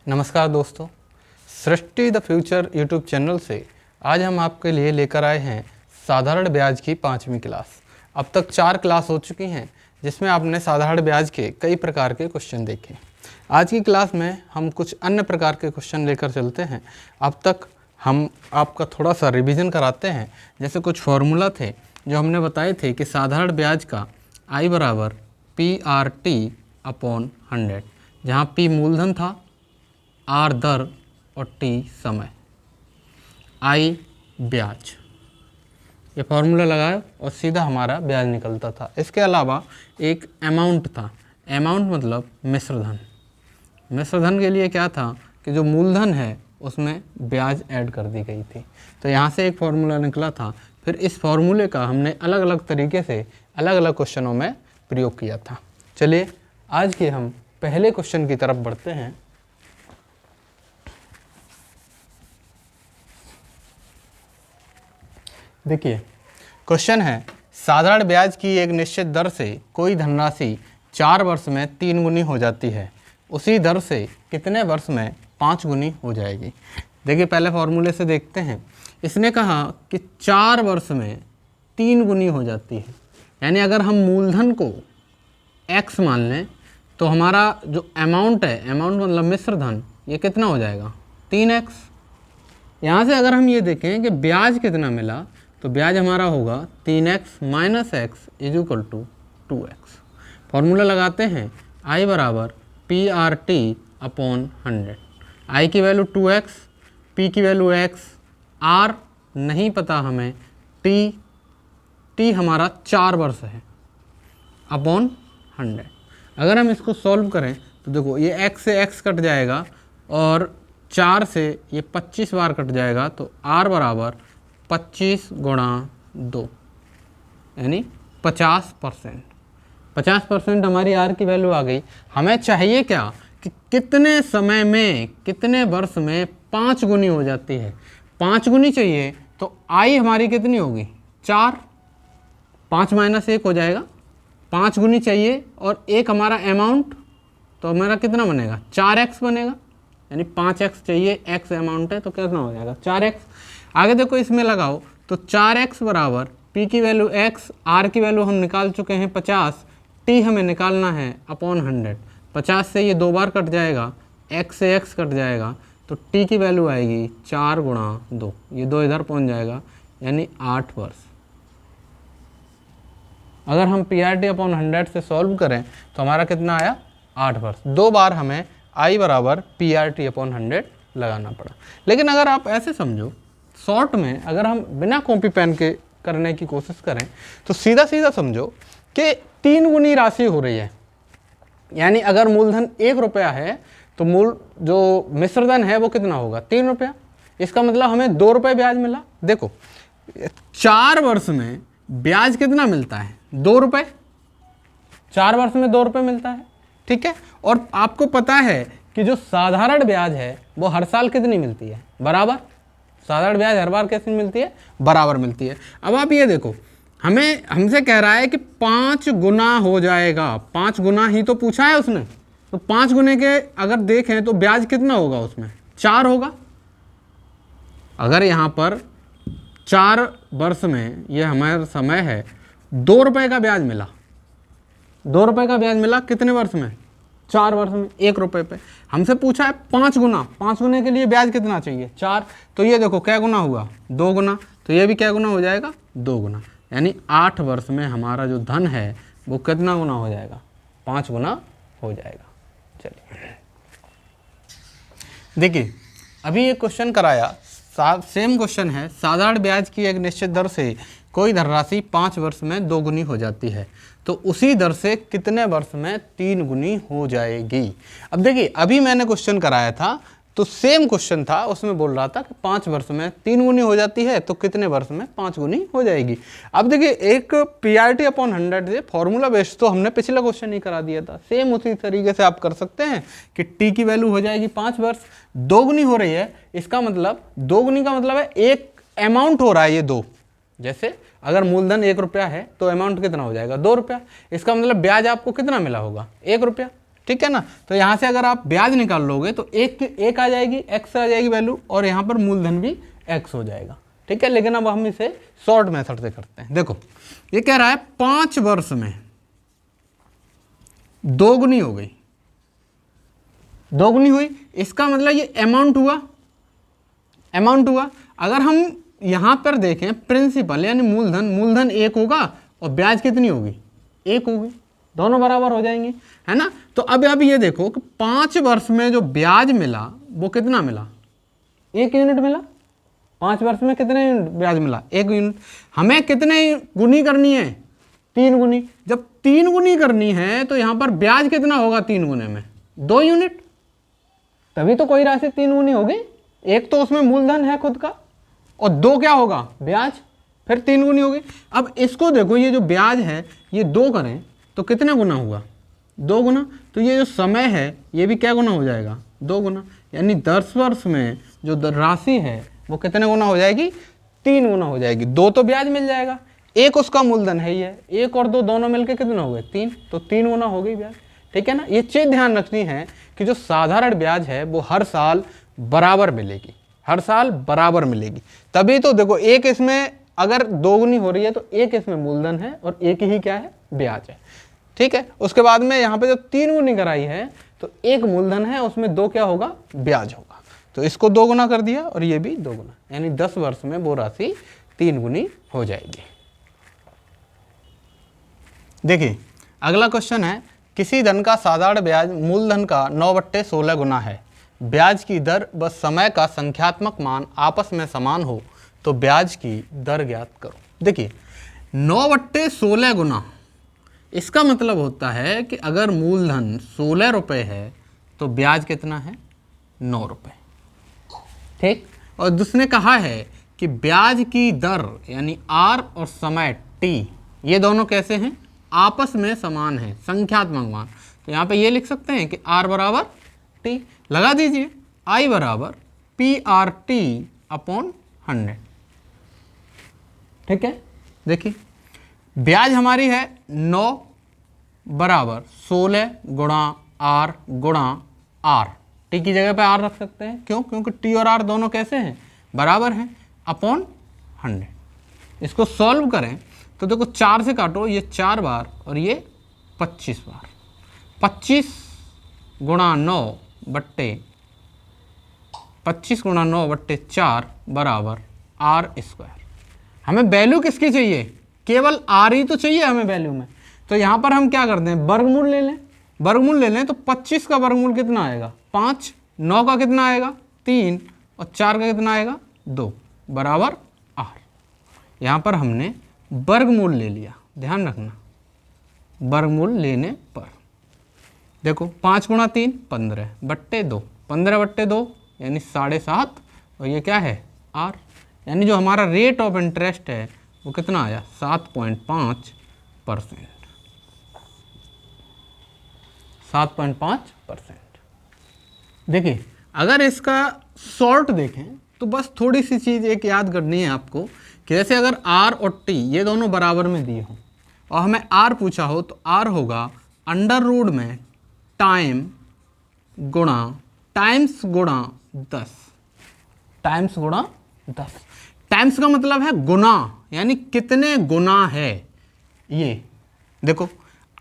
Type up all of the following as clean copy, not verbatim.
नमस्कार दोस्तों, सृष्टि the future YouTube channel से आज हम आपके लिए लेकर आए हैं साधारण ब्याज की 5वीं क्लास। अब तक 4 क्लास हो चुकी हैं जिसमें आपने साधारण ब्याज के कई प्रकार के क्वेश्चन देखे। आज की क्लास में हम कुछ अन्य प्रकार के क्वेश्चन लेकर चलते हैं। अब तक हम आपका थोड़ा सा रिवीजन कराते हैं। जैसे कुछ फार्मूला थे जो हमने बताए थे कि साधारण ब्याज का I बराबर PRT/100, जहाँ P मूलधन था, R दर और T समय, I ब्याज, ये फार्मूला लगाया और सीधा हमारा ब्याज निकलता था। इसके अलावा एक अमाउंट था। अमाउंट मतलब मिश्रधन। मिश्रधन के लिए क्या था कि जो मूलधन है उसमें ब्याज ऐड कर दी गई थी। तो यहाँ से एक फार्मूला निकला था। फिर इस फार्मूले का हमने अलग अलग तरीके से अलग अलग क्वेश्चनों में प्रयोग किया था। चलिए आज के हम पहले क्वेश्चन की तरफ बढ़ते हैं। देखिए क्वेश्चन है, साधारण ब्याज की एक निश्चित दर से कोई धनराशि 4 वर्ष में 3 गुनी हो जाती है, उसी दर से कितने वर्ष में 5 गुनी हो जाएगी। देखिए पहले फॉर्मूले से देखते हैं। इसने कहा कि 4 वर्ष में 3 गुनी हो जाती है, यानी अगर हम मूलधन को x मान लें तो हमारा जो अमाउंट है, अमाउंट मतलब मिश्रधन, ये कितना हो जाएगा 3x। यहाँ से अगर हम ये देखें कि ब्याज कितना मिला तो ब्याज हमारा होगा 3x minus x is equal to 2x। Formula लगाते हैं, I बराबर PRT/100। I की वैल्यू 2x, P की वैल्यू x, R नहीं पता हमें, T हमारा 4 वर्ष है अपॉन 100। अगर हम इसको सॉल्व करें तो देखो ये x से x कट जाएगा और 4 से ये 25 बार कट जाएगा, तो R बराबर 25 गुणा 2 यानी 50%। 50% हमारी R की वैल्यू आ गई। हमें चाहिए क्या कि कितने समय में, कितने वर्ष में 5 गुनी हो जाती है। 5 गुनी चाहिए तो I हमारी कितनी होगी 4, 5 माइनस 1 हो जाएगा। 5 गुनी चाहिए और एक हमारा अमाउंट, तो हमारा कितना बनेगा 4x बनेगा, यानी 5x चाहिए, x अमाउंट है तो कितना हो जाएगा 4x। आगे देखो इसमें लगाओ तो 4x बराबर p की वैल्यू x, r की वैल्यू हम निकाल चुके हैं 50, t हमें निकालना है अपॉन 100। 50 से ये 2 बार कट जाएगा, x से x कट जाएगा, तो t की वैल्यू आएगी 4 गुणा 2, ये 2 इधर पहुंच जाएगा, यानी 8 वर्ष। अगर हम PRT/100 से सॉल्व करें तो हमारा कितना आया 8 वर्ष। 2 बार हमें I बराबर PRT/100 लगाना पड़ा। लेकिन अगर आप ऐसे समझो, शॉर्ट में अगर हम बिना कॉपी पेन के करने की कोशिश करें तो सीधा सीधा समझो कि 3 गुनी राशि हो रही है। यानी अगर मूलधन 1 रुपया है तो मूल जो मिश्रधन है वो कितना होगा 3 रुपया। इसका मतलब हमें 2 रुपये ब्याज मिला। देखो 4 वर्ष में ब्याज कितना मिलता है 2 रुपये। 4 वर्ष में 2 रुपये मिलता है, ठीक है। और आपको पता है कि जो साधारण ब्याज है वो हर साल कितनी मिलती है, बराबर। साधारण ब्याज हर बार कैसे मिलती है, बराबर मिलती है। अब आप ये देखो, हमसे कह रहा है कि 5 गुना हो जाएगा। 5 गुना ही तो पूछा है उसने, तो 5 गुने के अगर देखें तो ब्याज कितना होगा उसमें 4 होगा। अगर यहाँ पर 4 वर्ष में ये हमारा समय है, 2 रुपये का ब्याज मिला। 2 रुपये का ब्याज मिला कितने वर्ष में 4 वर्ष में 1 रुपये पे। हमसे पूछा है 5 गुना। 5 गुने के लिए ब्याज कितना चाहिए 4। तो ये देखो क्या गुना हुआ 2 गुना, तो ये भी क्या गुना हो जाएगा 2 गुना, यानी 8 वर्ष में हमारा जो धन है वो कितना गुना हो जाएगा 5 गुना हो जाएगा। चलिए देखिए अभी ये क्वेश्चन कराया, सेम क्वेश्चन है। साधारण ब्याज की एक निश्चित दर से कोई धनराशि 5 वर्ष में 2 गुनी हो जाती है, तो उसी दर से कितने वर्ष में 3 गुनी हो जाएगी। अब देखिए अभी मैंने क्वेश्चन कराया था तो सेम क्वेश्चन था, उसमें बोल रहा था कि 5 वर्ष में 3 गुनी हो जाती है तो कितने वर्ष में 5 गुनी हो जाएगी। अब देखिए एक PRT/100 से फॉर्मूला बेस्ड तो हमने पिछला क्वेश्चन ही करा दिया था। सेम उसी तरीके से आप कर सकते हैं कि t की वैल्यू हो जाएगी 5 वर्ष। 2 गुनी हो रही है, इसका मतलब 2 गुनी का मतलब है एक अमाउंट हो रहा है ये 2। जैसे अगर मूलधन 1 रुपया है तो अमाउंट कितना हो जाएगा 2 रुपया। इसका मतलब ब्याज आपको कितना मिला होगा 1 रुपया, ठीक है ना। तो यहाँ से अगर आप ब्याज निकाल लोगे तो एक आ जाएगी, एक्स आ जाएगी वैल्यू, और यहाँ पर मूलधन भी एक्स हो जाएगा, ठीक है। लेकिन अब हम इसे शॉर्ट मेथड से करते हैं। देखो ये कह रहा है 5 वर्ष में दोगुनी हो गई, दोगुनी हुई, इसका मतलब ये अमाउंट हुआ, अमाउंट हुआ। अगर हम यहां पर देखें प्रिंसिपल यानी मूलधन, मूलधन 1 होगा और ब्याज कितनी होगी, 1 होगी, दोनों बराबर हो जाएंगे, है ना। तो अब ये देखो कि 5 वर्ष में जो ब्याज मिला वो कितना मिला, 1 यूनिट मिला। 5 वर्ष में कितने यूनिट ब्याज मिला, 1 यूनिट। हमें कितने गुनी करनी है, 3 गुनी। जब 3 गुनी करनी है तो यहां पर ब्याज कितना होगा 3 गुने में, 2 यूनिट, तभी तो कोई राशि 3 गुनी होगी। एक तो उसमें मूलधन है खुद का और 2 क्या होगा ब्याज, फिर 3 गुनी होगी। अब इसको देखो, ये जो ब्याज है ये 2 करें तो कितना गुना हुआ, 2 गुना। तो ये जो समय है ये भी क्या गुना हो जाएगा, 2 गुना। यानी 10 वर्ष में जो राशि है वो कितने गुना हो जाएगी, 3 गुना हो जाएगी। 2 तो ब्याज मिल जाएगा, 1 उसका मूलधन है ही है, 1 और 2 दोनों मिलके कितना हो गए, 3, तो 3 गुना हो गई ब्याज, ठीक है ना। ये चीज ध्यान रखनी है कि जो साधारण ब्याज है वो हर साल बराबर मिलेगी, हर साल बराबर मिलेगी। तभी तो देखो एक इसमें अगर 2 गुनी हो रही है तो 1 इसमें मूलधन है और 1 ही क्या है, ब्याज है, ठीक है। उसके बाद में यहाँ पे जब 3 गुनी कराई है तो 1 मूलधन है, उसमें 2 क्या होगा, ब्याज होगा। तो इसको 2 गुना कर दिया और ये भी 2 गुना, यानी 10 वर्ष में वो राशि 3 गुनी हो जाएगी। देखिए अगला क्वेश्चन है, किसी धन का साधारण ब्याज मूलधन का 9/16 गुना है, ब्याज की दर व समय का संख्यात्मक मान आपस में समान हो तो ब्याज की दर ज्ञात करो। देखिए 9/16 गुना, इसका मतलब होता है कि अगर मूलधन 16 रुपये है तो ब्याज कितना है, 9 रुपये, ठीक। और दूसरे कहा है कि ब्याज की दर यानी आर और समय टी ये दोनों कैसे हैं, आपस में समान है, संख्यात्मक मान। तो यहाँ पे ये लिख सकते हैं कि r बराबर टी, लगा दीजिए I बराबर PRT अपॉन 100, ठीक है। देखिए ब्याज हमारी है 9 बराबर 16 गुणा R गुणा R, टी की जगह पे R रख सकते हैं, क्यों, क्योंकि टी और R दोनों कैसे हैं, बराबर हैं, अपॉन 100। इसको सॉल्व करें तो देखो 4 से काटो, ये 4 बार और ये 25 बार, 25 गुणा 9 बट्टे 4 बराबर R²। हमें वैल्यू किसकी चाहिए, केवल R ही तो चाहिए हमें वैल्यू में। तो यहाँ पर हम क्या करते हैं, वर्गमूल ले लें, वर्गमूल ले लें तो 25 का वर्गमूल कितना आएगा, 5, 9 का कितना आएगा, 3 और 4 का कितना आएगा, 2 बराबर R। यहाँ पर हमने वर्गमूल ले लिया, ध्यान रखना, वर्गमूल लेने पर देखो 5 गुणा 3 15 बट्टे 2, 15/2 यानी 7.5, और ये क्या है R, यानी जो हमारा रेट ऑफ इंटरेस्ट है वो कितना आया, 7.5%, 7.5%। देखिए अगर इसका शॉर्ट देखें तो बस थोड़ी सी चीज़ एक याद करनी है आपको कि जैसे अगर R और T ये दोनों बराबर में दिए हों और हमें R पूछा हो तो R होगा अंडर रूट में टाइम गुणा टाइम्स गुणा 10, टाइम्स गुणा 10। टाइम्स का मतलब है गुना, यानी कितने गुना है। ये देखो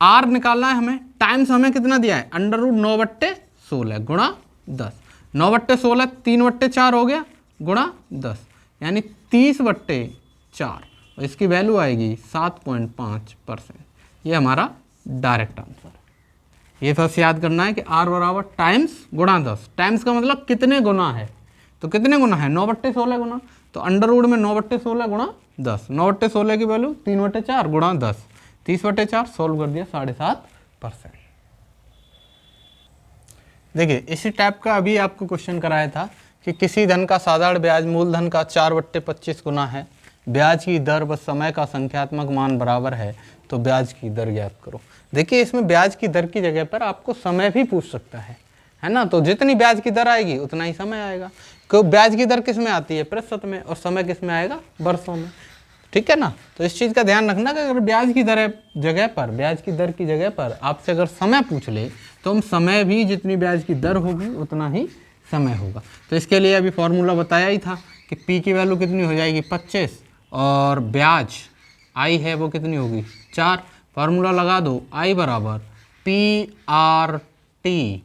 R निकालना है हमें, टाइम्स हमें कितना दिया है, अंडर रूट 9/16 गुणा 10, 9/16 3/4 हो गया गुणा 10, यानी 30/4, और इसकी वैल्यू आएगी 7.5%। ये हमारा डायरेक्ट आंसर है। ये बस याद करना है कि R बराबर टाइम्स गुणा 10, टाइम्स का मतलब कितने गुना है, तो कितने गुना है, 9/16 गुना, तो अंडर रूट में 9/16 गुणा 10, 9/16 की वैल्यू 3/4 गुणा 10, 30/4, सॉल्व कर दिया 7.5%। देखिए इसी टाइप का अभी आपको क्वेश्चन कराया था कि किसी धन का साधारण ब्याज मूलधन का 4/25 गुना है, ब्याज की दर व समय का संख्यात्मक मान बराबर है तो ब्याज की दर ज्ञात करो। देखिए इसमें ब्याज की दर की जगह पर आपको समय भी पूछ सकता है ना, तो जितनी ब्याज की दर आएगी उतना ही समय आएगा, क्योंकि ब्याज की दर किस में आती है, प्रतिशत में, और समय किस में आएगा, वर्षों में, ठीक है ना। तो इस चीज़ का ध्यान रखना कि अगर ब्याज की दर जगह पर, ब्याज की दर की जगह पर आपसे अगर समय पूछ ले तो समय भी जितनी ब्याज की दर होगी उतना ही समय होगा। तो इसके लिए अभी फॉर्मूला बताया ही था कि पी की वैल्यू कितनी हो जाएगी 25 और ब्याज आई है वो कितनी होगी 4। फार्मूला लगा दो आई बराबर पी आर टी,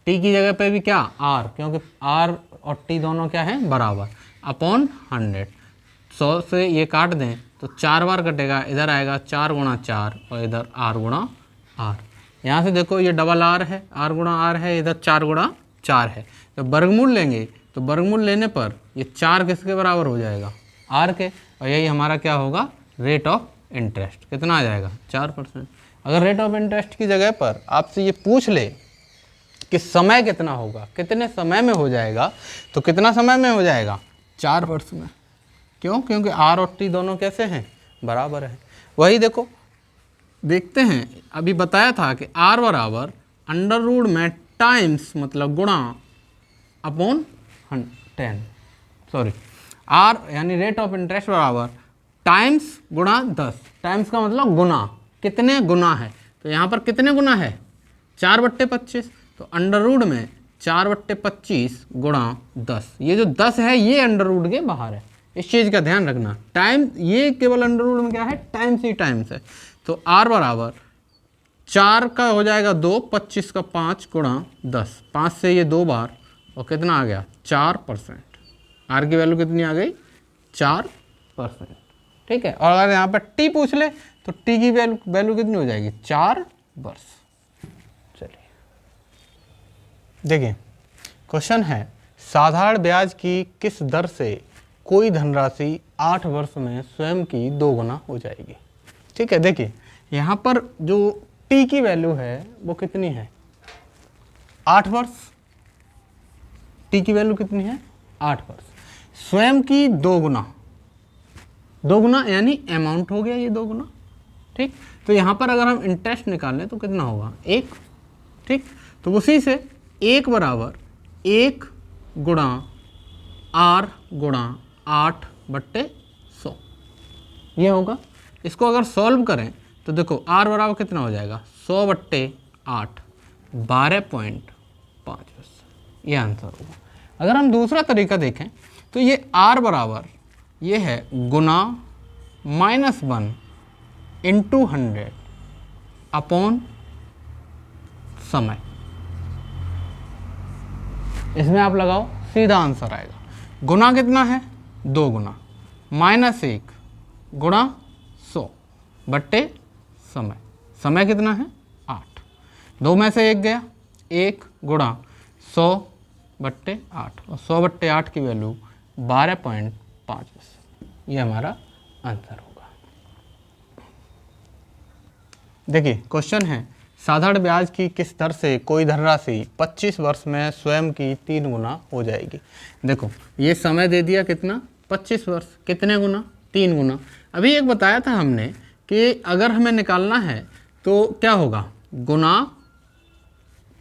टी की जगह पे भी क्या आर, क्योंकि आर और टी दोनों क्या है बराबर, अपॉन 100। 100 से ये काट दें तो 4 बार कटेगा, इधर आएगा 4 गुणा 4 और इधर आर गुणा आर। यहाँ से देखो ये डबल आर है, आर गुणा आर है, इधर 4 गुणा 4 है। तो वर्गमूल लेंगे तो वर्गमूल लेने पर ये 4 किसके बराबर हो जाएगा आर के, और यही हमारा क्या होगा रेट ऑफ इंटरेस्ट। कितना आ जाएगा 4%। अगर रेट ऑफ इंटरेस्ट की जगह पर आपसे ये पूछ ले कि समय कितना होगा, कितने समय में हो जाएगा, तो कितना समय में हो जाएगा 4 वर्ष में। क्यों? क्योंकि आर और टी दोनों कैसे हैं बराबर है। वही देखो देखते हैं, अभी बताया था कि आर बराबर अंडर रूट में टाइम्स मतलब गुणा अपॉन 10, सॉरी आर यानी रेट ऑफ इंटरेस्ट बराबर टाइम्स गुणा 10, टाइम्स का मतलब गुना, कितने गुना है, तो यहाँ पर कितने गुना है 4/25, तो अंडर रूट में 4/25 गुणा 10। ये जो 10 है ये अंडर रूट के बाहर है, इस चीज़ का ध्यान रखना। टाइम ये केवल अंडर रूट में क्या है टाइम्स ही टाइम्स है। तो आर बराबर 4 का हो जाएगा 2, 25 का 5 गुणा 10, 5 से ये 2 बार और कितना आ गया 4%। आर की वैल्यू कितनी आ गई 4%। ठीक है, और अगर यहाँ पर टी पूछ ले तो टी की वैल्यू कितनी हो जाएगी 4 वर्ष। चलिए देखिए क्वेश्चन है साधारण ब्याज की किस दर से कोई धनराशि 8 वर्ष में स्वयं की 2 गुना हो जाएगी। ठीक है, देखिए यहाँ पर जो टी की वैल्यू है वो कितनी है 8 वर्ष, टी की वैल्यू कितनी है 8 वर्ष, स्वयं की 2 गुना, 2 गुना यानी अमाउंट हो गया ये 2 गुना। ठीक, तो यहाँ पर अगर हम इंटरेस्ट निकालें तो कितना होगा 1। ठीक, तो उसी से 1 बराबर 1 गुणा आर गुणा 8/100 ये होगा। इसको अगर सॉल्व करें तो देखो आर बराबर कितना हो जाएगा 100/8, 12.5, ये आंसर होगा। अगर हम दूसरा तरीका देखें तो ये आर बराबर ये है गुना -1 इंटू 100 अपॉन समय, इसमें आप लगाओ सीधा आंसर आएगा। गुना कितना है 2 गुना, -1 गुणा 100 बट्टे समय, समय कितना है 8, 2 में से 1 गया, 1 गुणा 100/8 और 100/8 की वैल्यू 12.5, ये हमारा आंसर होगा। देखिए क्वेश्चन है साधारण ब्याज की किस दर से कोई धनराशि 25 वर्ष में स्वयं की 3 गुना हो जाएगी। देखो ये समय दे दिया कितना 25 वर्ष, कितने गुना 3 गुना। अभी एक बताया था हमने कि अगर हमें निकालना है तो क्या होगा गुना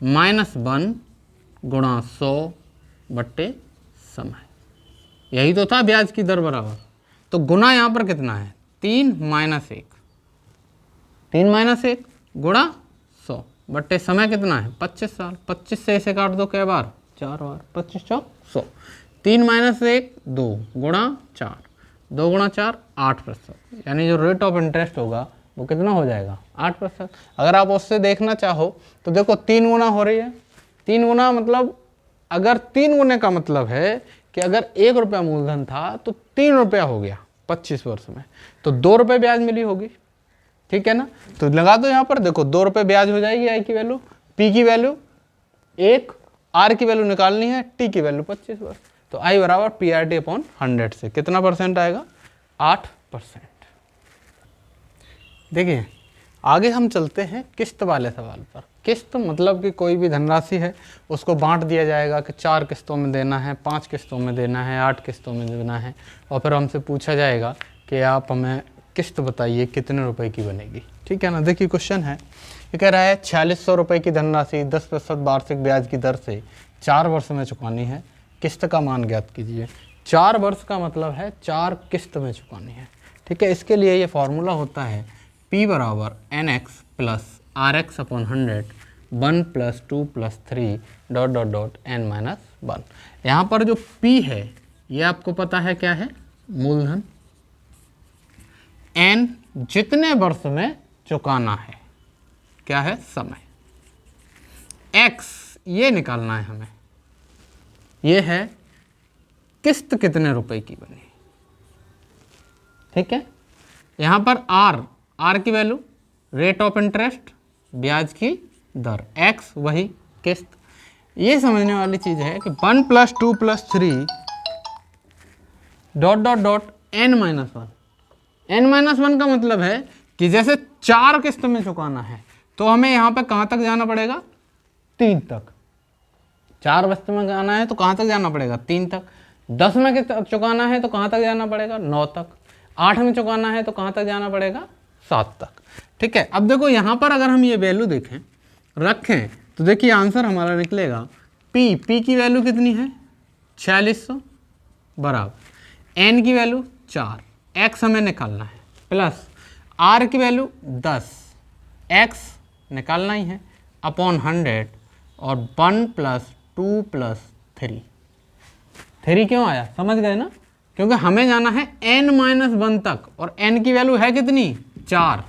-1 गुणा 100/समय, यही तो था ब्याज की दर बराबर। तो गुना यहाँ पर कितना है 3 - 1, 3 - 1 गुणा 100 बट्टे समय कितना है 25 साल, 25 से इसे काट दो कै बार 4 बार, 25 चौक 100, 3 - 1 2 गुणा 4, 2 गुणा 4 8%, यानी जो रेट ऑफ इंटरेस्ट होगा वो कितना हो जाएगा 8%। अगर आप उससे देखना चाहो तो देखो 3 गुना हो रही है, 3 गुना मतलब अगर 3 गुने का मतलब है कि अगर 1 रुपया मूलधन था तो 3 रुपया हो गया 25 वर्ष में, तो 2 रुपये ब्याज मिली होगी। ठीक है ना, तो लगा दो यहाँ पर, देखो 2 रुपये ब्याज हो जाएगी आई की वैल्यू, पी की वैल्यू 1, आर की वैल्यू निकालनी है, टी की वैल्यू 25 वर्ष, तो आई बराबर PRT/100 से कितना परसेंट आएगा 8%। देखिए आगे हम चलते हैं किस्त वाले सवाल पर। किस्त मतलब कि कोई भी धनराशि है उसको बांट दिया जाएगा कि 4 किस्तों में देना है, 5 किस्तों में देना है, 8 किस्तों में देना है, और फिर हमसे पूछा जाएगा कि आप हमें किस्त बताइए कितने रुपए की बनेगी। ठीक है ना, देखिए क्वेश्चन है ये कह रहा है 4600 रुपये की धनराशि 10% वार्षिक ब्याज की दर से 4 वर्ष में चुकानी है, किस्त का मान ज्ञात कीजिए। 4 वर्ष का मतलब है 4 किस्त में चुकानी है। ठीक है, इसके लिए ये फॉर्मूला होता है P बराबर NX + RX/100 1 + 2 + 3 ... n-1। यहाँ पर जो p है ये आपको पता है क्या है, मूलधन, n जितने वर्ष में चुकाना है, क्या है, समय, x ये निकालना है हमें, ये है किस्त कितने रुपए की बनी, ठीक है। यहाँ पर r की वैल्यू, रेट ऑफ इंटरेस्ट, ब्याज की दर, x वही किस्त। ये समझने वाली चीज है कि 1 + 2 + 3 ... n-1। n-1 का मतलब है कि जैसे 4 किस्त में चुकाना है तो हमें यहाँ पे कहाँ तक जाना पड़ेगा, 3 तक। 4 किस्त में जाना है तो कहाँ तक जाना पड़ेगा, 3 तक। 10 में चुकाना है तो कहाँ तक जाना पड़ेगा, 9 तक। 8 में चुकाना है तो कहाँ तक जाना पड़ेगा, 7 तक, ठीक है। अब देखो यहाँ पर अगर हम ये वैल्यू देखें, रखें, तो देखिए आंसर हमारा निकलेगा p की वैल्यू कितनी है, 4600 बराबर n की वैल्यू 4, x हमें निकालना है, प्लस r की वैल्यू 10, x निकालना ही है, अपॉन 100, और 1 + 2 + 3। 3 क्यों आया, समझ गए ना, क्योंकि हमें जाना है n-1 तक, और n की वैल्यू है कितनी, 4,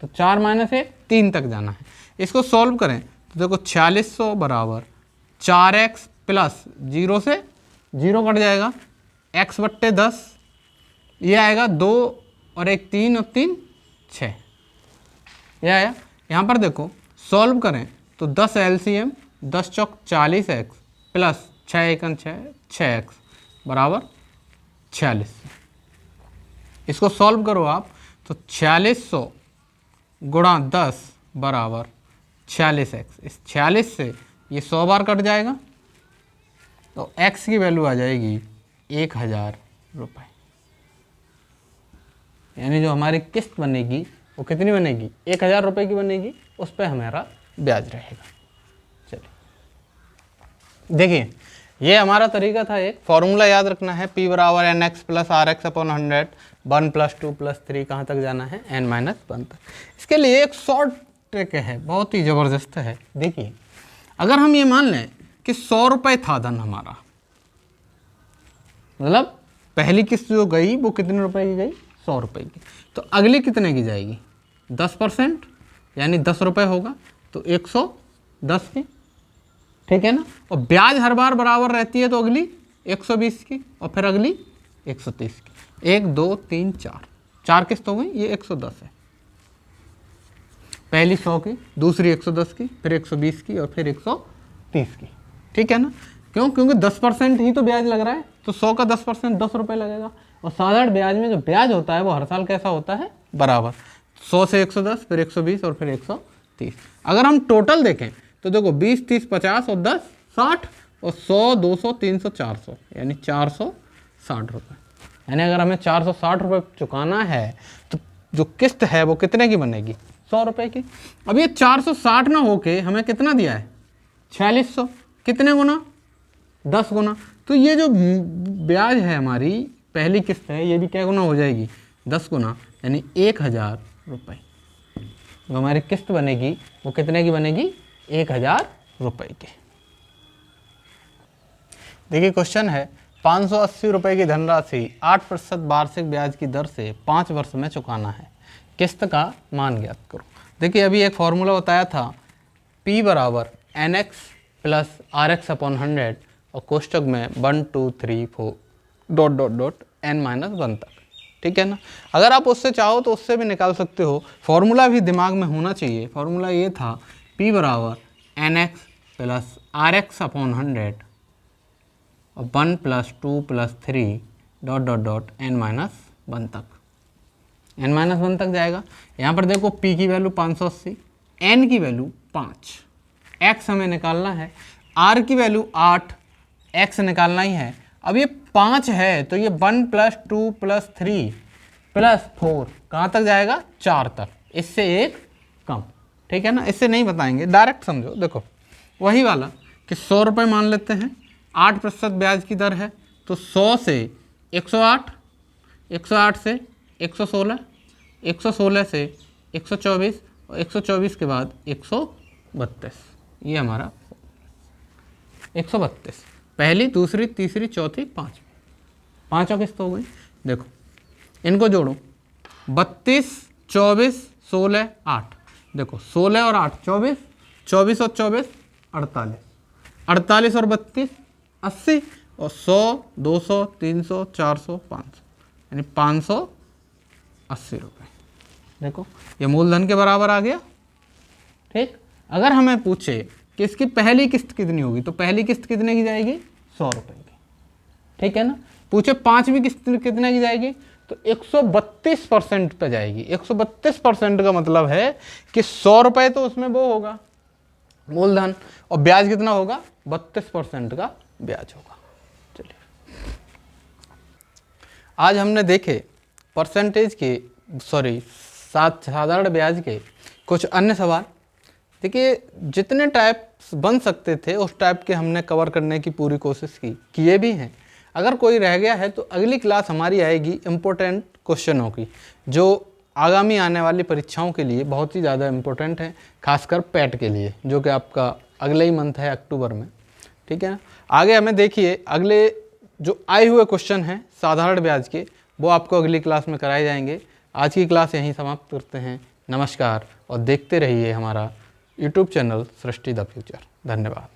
तो 4 - 1 3 तक जाना है। इसको सॉल्व करें तो देखो 4600 बराबर 4x प्लस 0 से 0 कट जाएगा, x/10, ये आएगा 2 और 1 3 और 3 6, ये आया। यहाँ पर देखो सॉल्व करें तो 10 LCM, 10 चौक 40x प्लस 6 एकन 6x बराबर 4600। इसको सॉल्व करो आप तो 4600 गुणा 10 बराबर 46x। इस 46 से ये 100 बार कट जाएगा तो x की वैल्यू आ जाएगी 1000 रुपये। यानी जो हमारी किस्त बनेगी वो कितनी बनेगी, 1000 रुपये की बनेगी, उस पर हमारा ब्याज रहेगा। चलिए देखिए, ये हमारा तरीका था, एक फॉर्मूला याद रखना है, p = nx + rx/100, 1 + 2 + 3 कहाँ तक जाना है, n-1 तक। इसके लिए एक शॉर्ट ट्रिक है, बहुत ही ज़बरदस्त है। देखिए अगर हम ये मान लें कि 100 रुपये था धन हमारा, मतलब पहली किस्त जो गई वो कितने रुपए की गई, 100 रुपये की, तो अगली कितने की जाएगी, 10%, यानी 10 रुपये होगा, तो 110 की, ठीक है ना। और ब्याज हर बार बराबर रहती है तो अगली 120 की, और फिर अगली 130 की। 1 2 3 4 किस्त हो गई, ये 110 है। पहली 100 की, दूसरी 110 की, फिर 120 की, और फिर 130 की, ठीक है ना। क्यों, क्योंकि 10% ही तो ब्याज लग रहा है, तो 100 का 10% 10 रुपये लगेगा। और साधारण ब्याज में जो ब्याज होता है वो हर साल कैसा होता है, बराबर, 100 से 110, फिर 120 और फिर 130। अगर हम टोटल देखें तो देखो 20 30 50 और 10 60, और 100 200 300 400, यानी 460 रुपये। यानी अगर हमें 460 रुपये चुकाना है तो जो किस्त है वो कितने की बनेगी, 100 रुपये की। अब ये 460 ना होके हमें कितना दिया है, 4600, कितने गुना, 10 गुना। तो ये जो ब्याज है हमारी पहली किस्त है, ये भी क्या गुना हो जाएगी, 10 गुना, यानी 1000 रुपये। जो हमारी किस्त बनेगी वो कितने की बनेगी, 1000 रुपये की। देखिए क्वेश्चन है, 580 रुपये की धनराशि 8% वार्षिक ब्याज की दर से 5 वर्ष में चुकाना है, किस्त का मान ज्ञात करो। देखिए अभी एक फॉर्मूला बताया था, p = nx + rx/100, और कोष्टक में 1 2 3 4 ... n-1 तक, ठीक है ना। अगर आप उससे चाहो तो उससे भी निकाल सकते हो, फॉर्मूला भी दिमाग में होना चाहिए। फॉर्मूला ये था, p = nx + rx/100, और 1 + 2 + 3 ... n-1 तक, n-1 तक जाएगा। यहाँ पर देखो p की वैल्यू 580, n की वैल्यू 5, x हमें निकालना है, r की वैल्यू 8, x निकालना ही है। अब ये 5 है तो ये 1 + 2 + 3 + 4 कहाँ तक जाएगा, 4 तक, इससे एक कम, ठीक है ना। इससे नहीं बताएंगे, डायरेक्ट समझो। देखो वही वाला कि 100 रुपये मान लेते हैं, 8% ब्याज की दर है, तो 100 से 108, 108 से 116, 116 से 124, और 124 के बाद 132, ये हमारा 132, पहली, दूसरी, तीसरी, चौथी, पाँचवीं, पाँचों किस्त हो गई। देखो इनको जोड़ो, 32, 24, 16, 8, देखो 16 और 8 24, 24 और 24 48, 48 और 32 80, और 100, 200, 300, 400, 500, यानी 580 रुपये। देखो ये मूलधन के बराबर आ गया। ठीक, अगर हमें पूछे कि इसकी पहली किस्त कितनी होगी, तो पहली किस्त कितने की जाएगी, 100 रुपये की। ठीक है ना। पूछे पाँचवीं किस्त कितने की जाएगी, तो 132% पे जाएगी। 132% का मतलब है कि 100 रुपये तो उसमें वो होगा मूलधन, और ब्याज कितना होगा, 32% का ब्याज होगा। चलिए आज हमने देखे परसेंटेज के साधारण ब्याज के कुछ अन्य सवाल। देखिए जितने टाइप्स बन सकते थे उस टाइप के हमने कवर करने की पूरी कोशिश की, किए भी हैं। अगर कोई रह गया है तो अगली क्लास हमारी आएगी इम्पोर्टेंट क्वेश्चनों की, जो आगामी आने वाली परीक्षाओं के लिए बहुत ही ज़्यादा इम्पोर्टेंट है, खासकर पैट के लिए, जो कि आपका अगले ही मंथ है अक्टूबर में। ठीक है ना। आगे हमें देखिए अगले जो आए हुए क्वेश्चन हैं साधारण ब्याज के, वो आपको अगली क्लास में कराए जाएंगे। आज की क्लास यहीं समाप्त करते हैं। नमस्कार, और देखते रहिए हमारा YouTube channel Srishti the future. धन्यवाद।